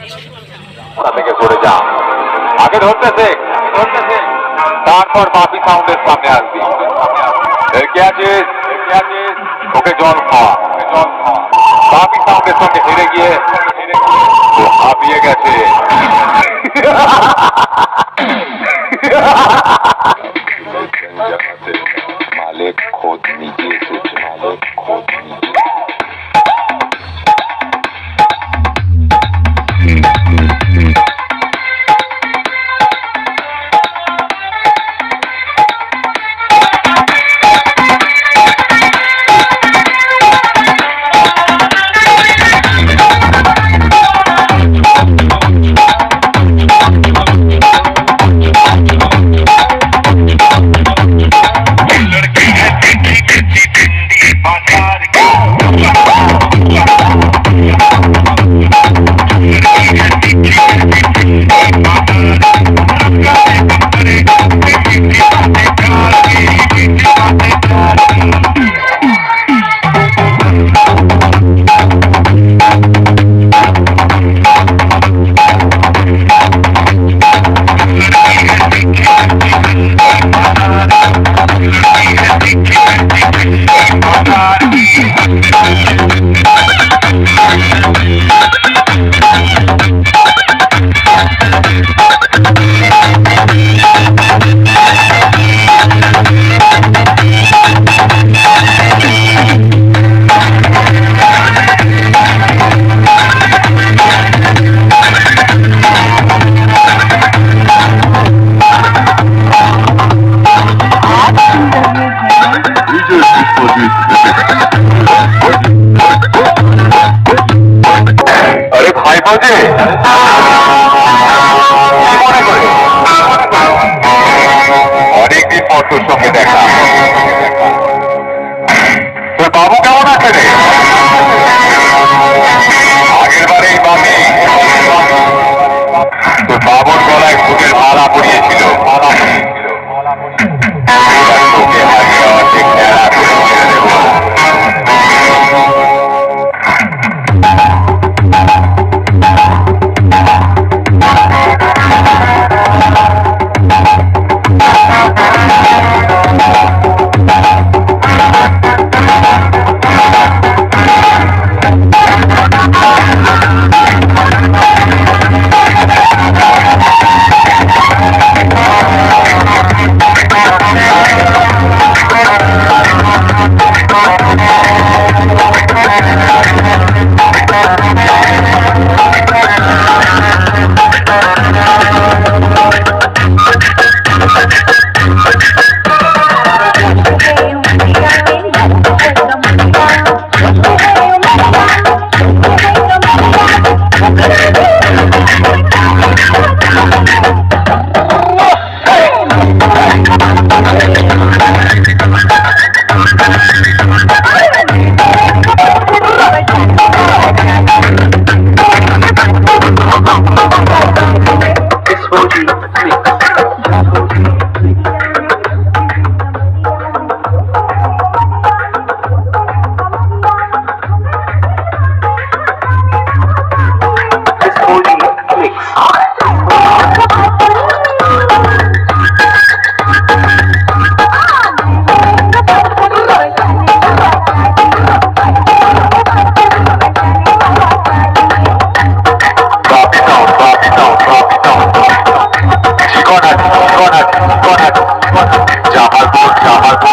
থেকে সরে যা, আগে ধরতেছে তারপর বাপি সাউন্ডের সামনে আসবি। কে আছিস? ওকে জল খাওয়া। বাপি সাউন্ডের সঙ্গে হেরে গিয়ে হাঁপিয়ে গেছে। মালিক খোঁজ নিজে এসেছে, মালিক খোঁজ নিজে। অনেকদিন পর তোর সঙ্গে দেখা। তোর বাবু কেমন আছে রে? আগের বারেই বাপি তোর বাবুর গলায় ফুটের মালা পরিয়েছিল। তোকে হারিয়ে অনেক খেলা করে ছেড়ে দেব। Jamal